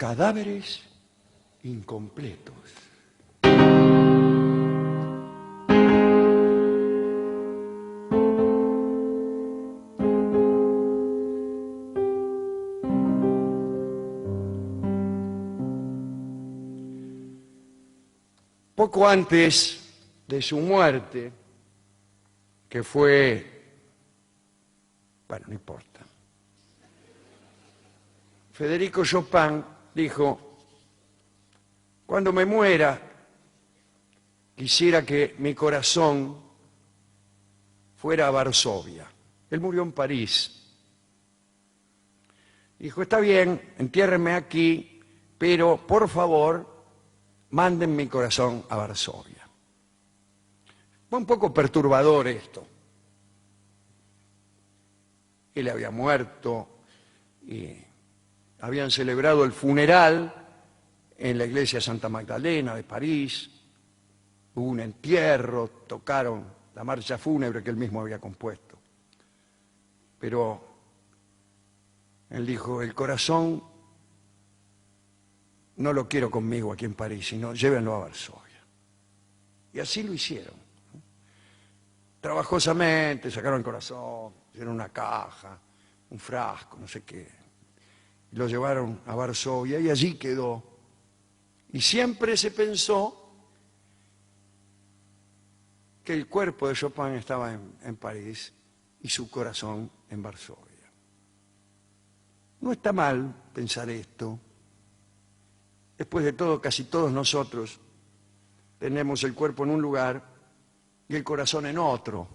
Cadáveres incompletos. Poco antes de su muerte, que fue, bueno, no importa, Federico Chopin dijo: cuando me muera, quisiera que mi corazón fuera a Varsovia. Él murió en París. Dijo: está bien, entiérrenme aquí, pero por favor, manden mi corazón a Varsovia. Fue un poco perturbador esto. Él había muerto y habían celebrado el funeral en la iglesia Santa Magdalena de París. Hubo un entierro, tocaron la marcha fúnebre que él mismo había compuesto. Pero él dijo: el corazón no lo quiero conmigo aquí en París, sino llévenlo a Varsovia. Y así lo hicieron. Trabajosamente sacaron el corazón, hicieron una caja, un frasco, no sé qué. Y lo llevaron a Varsovia y allí quedó. Y siempre se pensó que el cuerpo de Chopin estaba en París y su corazón en Varsovia. No está mal pensar esto. Después de todo, casi todos nosotros tenemos el cuerpo en un lugar y el corazón en otro.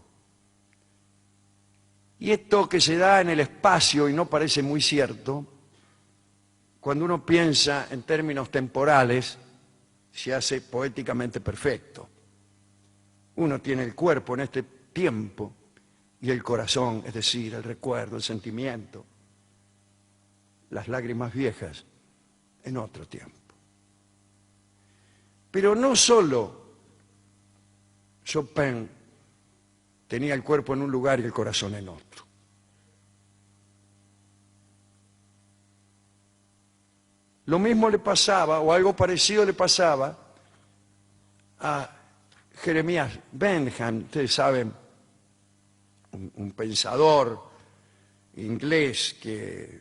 Y esto que se da en el espacio y no parece muy cierto, cuando uno piensa en términos temporales, se hace poéticamente perfecto. Uno tiene el cuerpo en este tiempo y el corazón, es decir, el recuerdo, el sentimiento, las lágrimas viejas, en otro tiempo. Pero no solo Chopin tenía el cuerpo en un lugar y el corazón en otro. Lo mismo le pasaba, o algo parecido le pasaba, a Jeremías Bentham. Ustedes saben, un pensador inglés que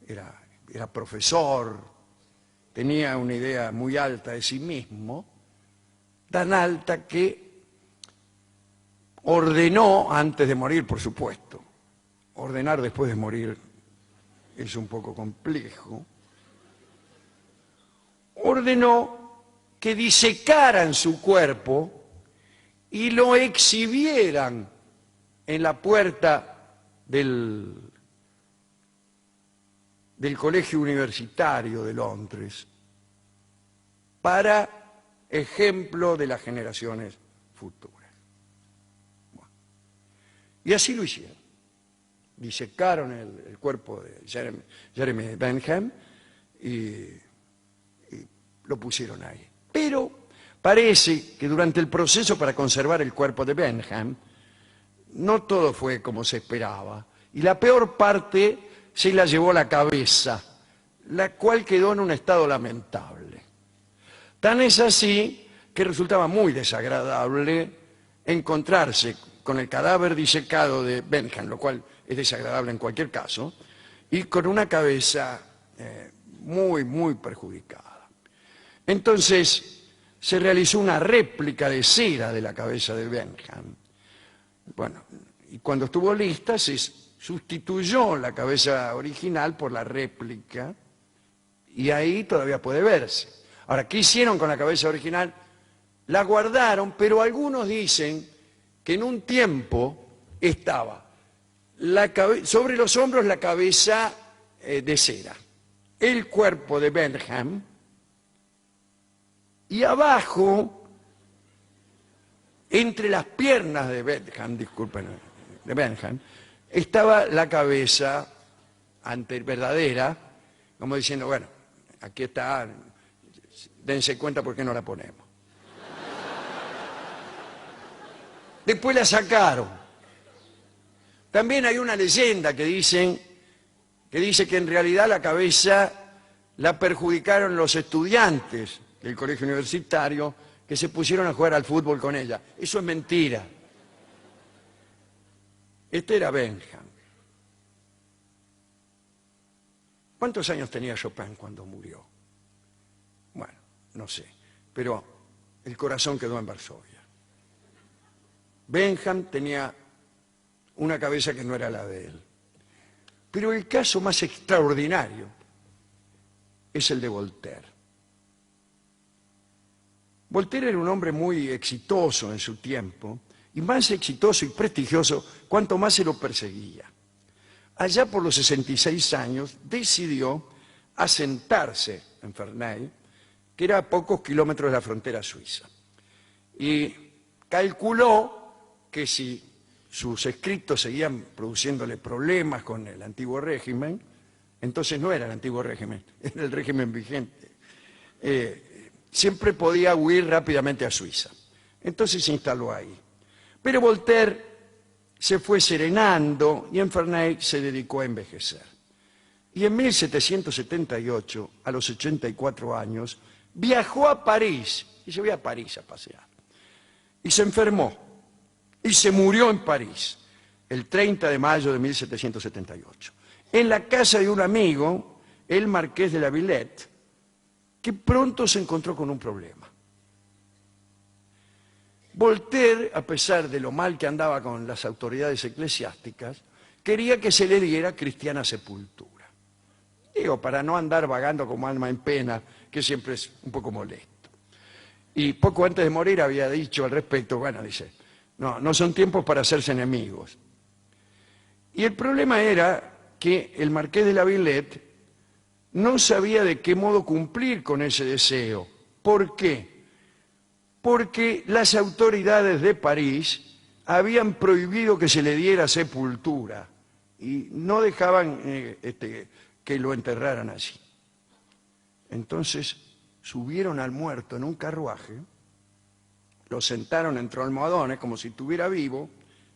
era profesor, tenía una idea muy alta de sí mismo, tan alta que ordenó, antes de morir, por supuesto, ordenar después de morir es un poco complejo, ordenó que disecaran su cuerpo y lo exhibieran en la puerta del Colegio Universitario de Londres para ejemplo de las generaciones futuras. Bueno, y así lo hicieron. Disecaron el cuerpo de Jeremy Bentham y lo pusieron ahí. Pero parece que durante el proceso para conservar el cuerpo de Bentham, no todo fue como se esperaba. Y la peor parte se la llevó la cabeza, la cual quedó en un estado lamentable. Tan es así que resultaba muy desagradable encontrarse con el cadáver disecado de Bentham, lo cual es desagradable en cualquier caso, y con una cabeza muy, muy perjudicada. Entonces se realizó una réplica de cera de la cabeza de Bentham. Bueno, y cuando estuvo lista se sustituyó la cabeza original por la réplica y ahí todavía puede verse. Ahora, ¿qué hicieron con la cabeza original? La guardaron, pero algunos dicen que en un tiempo estaba sobre los hombros la cabeza de cera, el cuerpo de Bentham, y abajo, entre las piernas de Bentham, disculpen, de Bentham, estaba la cabeza verdadera, como diciendo, bueno, aquí está, dense cuenta por qué no la ponemos. Después la sacaron. También hay una leyenda que dicen que dice que en realidad la cabeza la perjudicaron los estudiantes del colegio universitario que se pusieron a jugar al fútbol con ella. Eso es mentira. Este era Bentham. ¿Cuántos años tenía Chopin cuando murió? Bueno, no sé, pero el corazón quedó en Varsovia. Bentham tenía una cabeza que no era la de él. Pero el caso más extraordinario es el de Voltaire. Voltaire era un hombre muy exitoso en su tiempo, y más exitoso y prestigioso cuanto más se lo perseguía. Allá por los 66 años decidió asentarse en Ferney, que era a pocos kilómetros de la frontera suiza. Y calculó que si sus escritos seguían produciéndole problemas con el antiguo régimen, entonces no era el antiguo régimen, era el régimen vigente. Siempre podía huir rápidamente a Suiza. Entonces se instaló ahí. Pero Voltaire se fue serenando y en Ferney se dedicó a envejecer. Y en 1778, a los 84 años, viajó a París, y se fue a París a pasear. Y se enfermó, y se murió en París, el 30 de mayo de 1778, en la casa de un amigo, el marqués de la Villette, que pronto se encontró con un problema. Voltaire, a pesar de lo mal que andaba con las autoridades eclesiásticas, quería que se le diera cristiana sepultura. Digo, para no andar vagando como alma en pena, que siempre es un poco molesto. Y poco antes de morir había dicho al respecto, bueno, dice, no son tiempos para hacerse enemigos. Y el problema era que el marqués de la Villette no sabía de qué modo cumplir con ese deseo. ¿Por qué? Porque las autoridades de París habían prohibido que se le diera sepultura y no dejaban que lo enterraran así. Entonces subieron al muerto en un carruaje, lo sentaron entre almohadones como si estuviera vivo,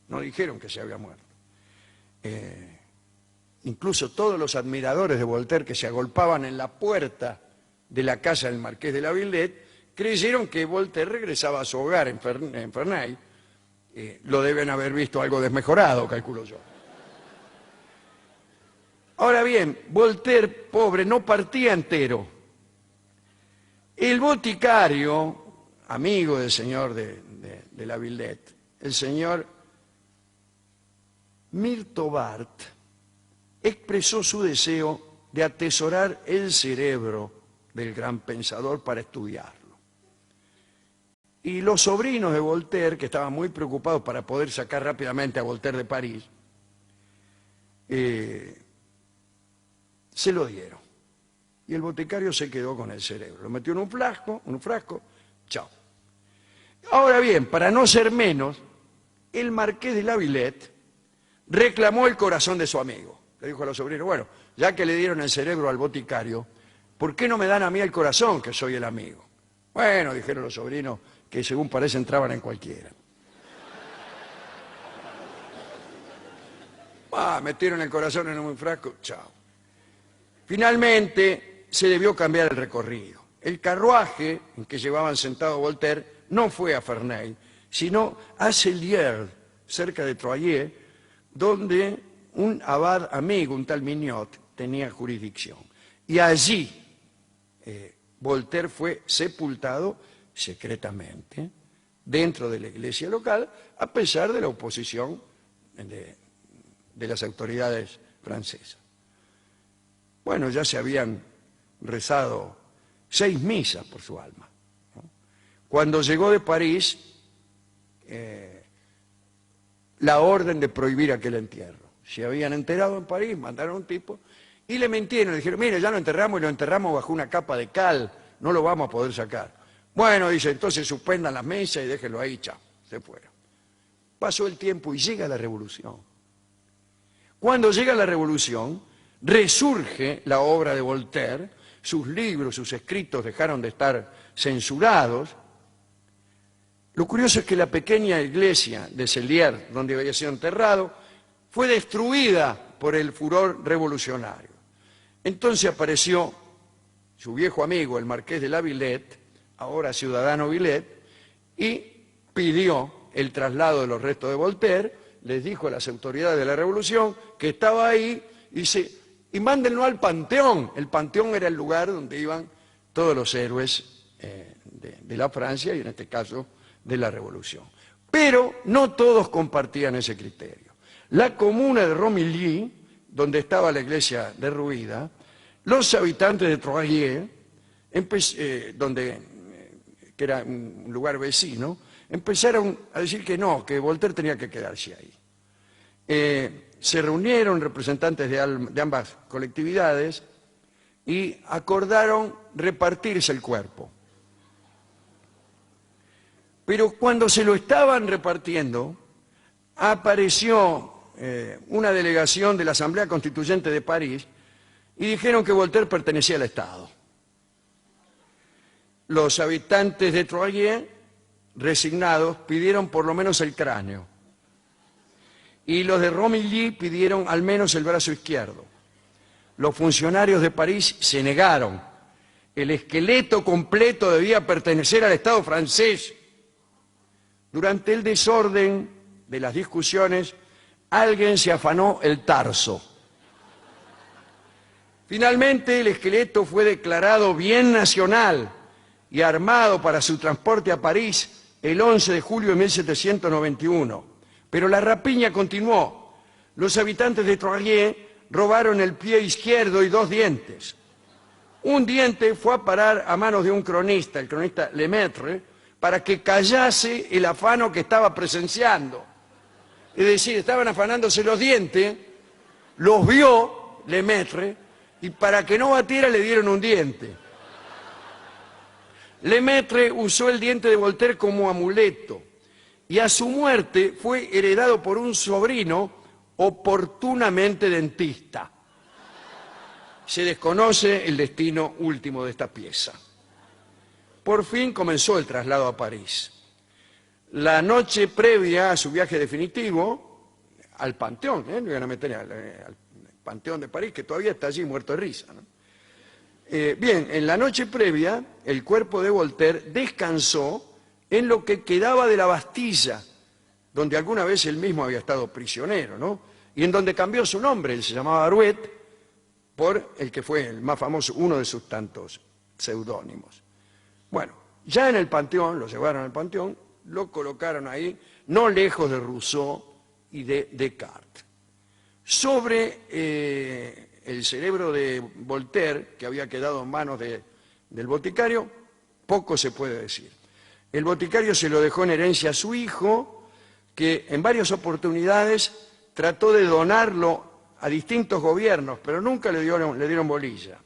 no dijeron que se había muerto. Incluso todos los admiradores de Voltaire que se agolpaban en la puerta de la casa del marqués de la Villette creyeron que Voltaire regresaba a su hogar en Ferney. Lo deben haber visto algo desmejorado, calculo yo. Ahora bien, Voltaire, pobre, no partía entero. El boticario, amigo del señor de la Villette, el señor Mirtobart, expresó su deseo de atesorar el cerebro del gran pensador para estudiarlo. Y los sobrinos de Voltaire, que estaban muy preocupados para poder sacar rápidamente a Voltaire de París, se lo dieron. Y el boticario se quedó con el cerebro. Lo metió en un frasco, chao. Ahora bien, para no ser menos, el marqués de la Villette reclamó el corazón de su amigo. Le dijo a los sobrinos, bueno, ya que le dieron el cerebro al boticario, ¿por qué no me dan a mí el corazón, que soy el amigo? Bueno, dijeron los sobrinos, que según parece entraban en cualquiera. Metieron el corazón en un frasco, chao. Finalmente se debió cambiar el recorrido. El carruaje en que llevaban sentado Voltaire no fue a Ferney, sino a Celliers, cerca de Troyes, donde un abad amigo, un tal Mignot, tenía jurisdicción. Y allí Voltaire fue sepultado secretamente dentro de la iglesia local, a pesar de la oposición de las autoridades francesas. Bueno, ya se habían rezado 6 misas por su alma, ¿no? Cuando llegó de París, la orden de prohibir aquel entierro. Se habían enterrado en París, mandaron un tipo y le mintieron, le dijeron, mire, ya lo enterramos y lo enterramos bajo una capa de cal, no lo vamos a poder sacar. Bueno, dice, entonces suspendan las mesas y déjenlo ahí, chao, se fueron. Pasó el tiempo y llega la revolución. Cuando llega la revolución, resurge la obra de Voltaire, sus libros, sus escritos dejaron de estar censurados. Lo curioso es que la pequeña iglesia de Celliers, donde había sido enterrado, fue destruida por el furor revolucionario. Entonces apareció su viejo amigo, el marqués de la Villette, ahora ciudadano Villette, y pidió el traslado de los restos de Voltaire, les dijo a las autoridades de la Revolución que estaba ahí, y mándenlo al Panteón. El Panteón era el lugar donde iban todos los héroes de la Francia y en este caso de la Revolución. Pero no todos compartían ese criterio. La comuna de Romilly, donde estaba la iglesia derruida, los habitantes de Troyes, que era un lugar vecino, empezaron a decir que no, que Voltaire tenía que quedarse ahí. Se reunieron representantes de ambas colectividades y acordaron repartirse el cuerpo. Pero cuando se lo estaban repartiendo, apareció una delegación de la Asamblea Constituyente de París y dijeron que Voltaire pertenecía al Estado. Los habitantes de Troyes, resignados, pidieron por lo menos el cráneo. Y los de Romilly pidieron al menos el brazo izquierdo. Los funcionarios de París se negaron. El esqueleto completo debía pertenecer al Estado francés. Durante el desorden de las discusiones, alguien se afanó el tarso. Finalmente, el esqueleto fue declarado bien nacional y armado para su transporte a París el 11 de julio de 1791. Pero la rapiña continuó. Los habitantes de Troyes robaron el pie izquierdo y 2 dientes. Un diente fue a parar a manos de un cronista, el cronista Lemaitre, para que callase el afano que estaba presenciando. Es decir, estaban afanándose los dientes, los vio Lemaitre, y para que no batiera le dieron un diente. Lemaitre usó el diente de Voltaire como amuleto, y a su muerte fue heredado por un sobrino oportunamente dentista. Se desconoce el destino último de esta pieza. Por fin comenzó el traslado a París. La noche previa a su viaje definitivo, al Panteón, lo iban a meter al Panteón de París, que todavía está allí muerto de risa, ¿no? Bien, en la noche previa, el cuerpo de Voltaire descansó en lo que quedaba de la Bastilla, donde alguna vez él mismo había estado prisionero, ¿no? Y en donde cambió su nombre, él se llamaba Arouet, por el que fue el más famoso, uno de sus tantos seudónimos. Bueno, ya en el Panteón, lo llevaron al Panteón, lo colocaron ahí, no lejos de Rousseau y de Descartes. Sobre el cerebro de Voltaire, que había quedado en manos del boticario, poco se puede decir. El boticario se lo dejó en herencia a su hijo, que en varias oportunidades trató de donarlo a distintos gobiernos, pero nunca le dieron bolilla.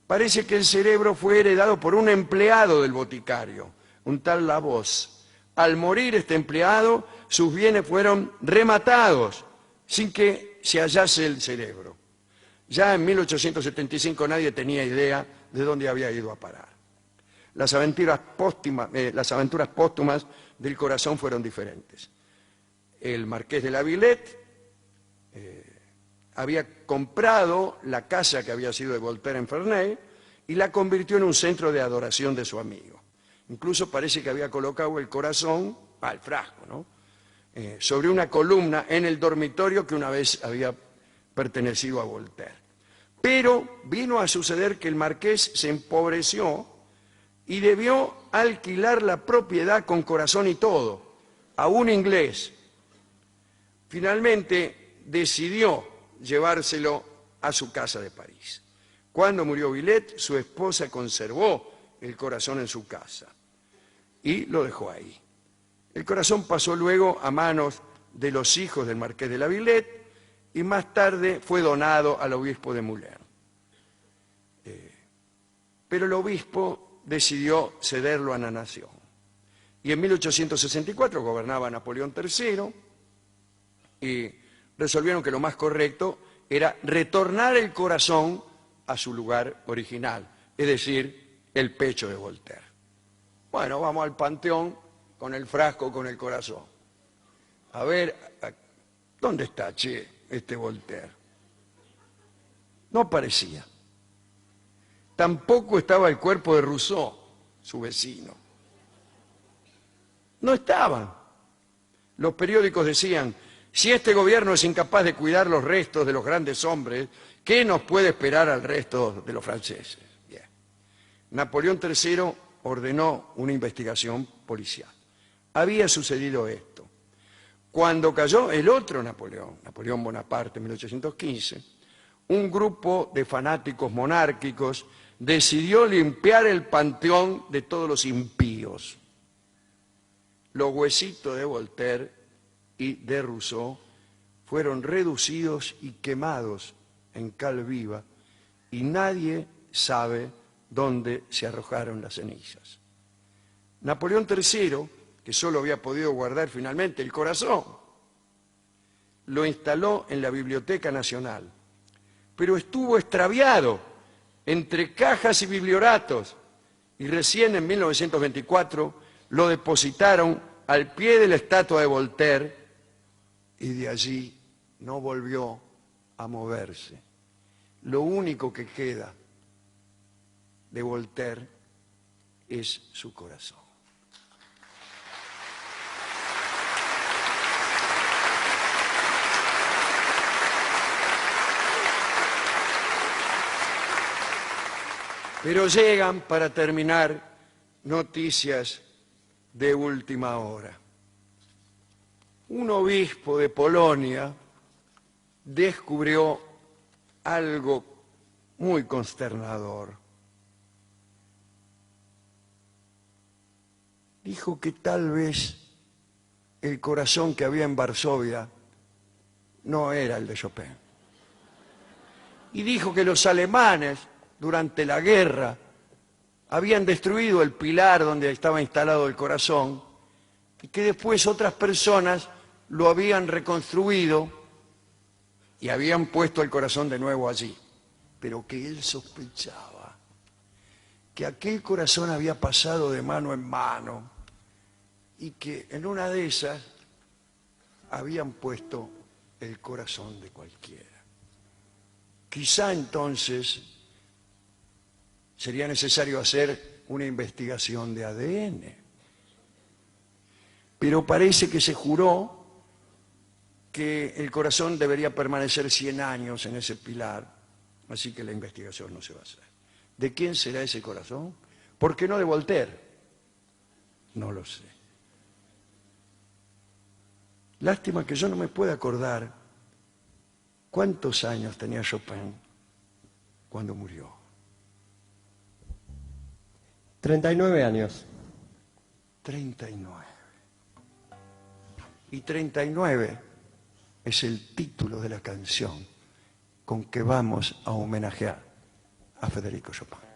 Parece que el cerebro fue heredado por un empleado del boticario, un tal Lavoz. Al morir este empleado, sus bienes fueron rematados sin que se hallase el cerebro. Ya en 1875 nadie tenía idea de dónde había ido a parar. Las aventuras póstumas del corazón fueron diferentes. El marqués de la Villette había comprado la casa que había sido de Voltaire en Ferney y la convirtió en un centro de adoración de su amigo. Incluso parece que había colocado el corazón, el frasco, ¿no? Sobre una columna en el dormitorio que una vez había pertenecido a Voltaire. Pero vino a suceder que el marqués se empobreció y debió alquilar la propiedad con corazón y todo a un inglés. Finalmente decidió llevárselo a su casa de París. Cuando murió Villette, su esposa conservó el corazón en su casa y lo dejó ahí. El corazón pasó luego a manos de los hijos del marqués de la Villette y más tarde fue donado al obispo de Moulins. Pero el obispo decidió cederlo a la nación. Y en 1864 gobernaba Napoleón III y resolvieron que lo más correcto era retornar el corazón a su lugar original, es decir, el pecho de Voltaire. Bueno, vamos al Panteón con el frasco, con el corazón. A ver, ¿dónde está, che, este Voltaire? No aparecía. Tampoco estaba el cuerpo de Rousseau, su vecino. No estaban. Los periódicos decían, si este gobierno es incapaz de cuidar los restos de los grandes hombres, ¿qué nos puede esperar al resto de los franceses? Bien. Napoleón III ordenó una investigación policial. Había sucedido esto. Cuando cayó el otro Napoleón, Napoleón Bonaparte en 1815, un grupo de fanáticos monárquicos decidió limpiar el panteón de todos los impíos. Los huesitos de Voltaire y de Rousseau fueron reducidos y quemados en cal viva y nadie sabe dónde se arrojaron las cenizas. Napoleón III, que solo había podido guardar finalmente el corazón, lo instaló en la Biblioteca Nacional, pero estuvo extraviado entre cajas y biblioratos y recién en 1924 lo depositaron al pie de la estatua de Voltaire y de allí no volvió a moverse. Lo único que queda de Voltaire es su corazón. Pero llegan, para terminar, noticias de última hora. Un obispo de Polonia descubrió algo muy consternador. Dijo que tal vez el corazón que había en Varsovia no era el de Chopin. Y dijo que los alemanes, durante la guerra, habían destruido el pilar donde estaba instalado el corazón y que después otras personas lo habían reconstruido y habían puesto el corazón de nuevo allí. Pero que él sospechaba que aquel corazón había pasado de mano en mano y que en una de esas habían puesto el corazón de cualquiera. Quizá entonces sería necesario hacer una investigación de ADN. Pero parece que se juró que el corazón debería permanecer 100 años en ese pilar, así que la investigación no se va a hacer. ¿De quién será ese corazón? ¿Por qué no de Voltaire? No lo sé. Lástima que yo no me pueda acordar cuántos años tenía Chopin cuando murió. 39 años. 39. Y 39 es el título de la canción con que vamos a homenajear a Federico Chopin.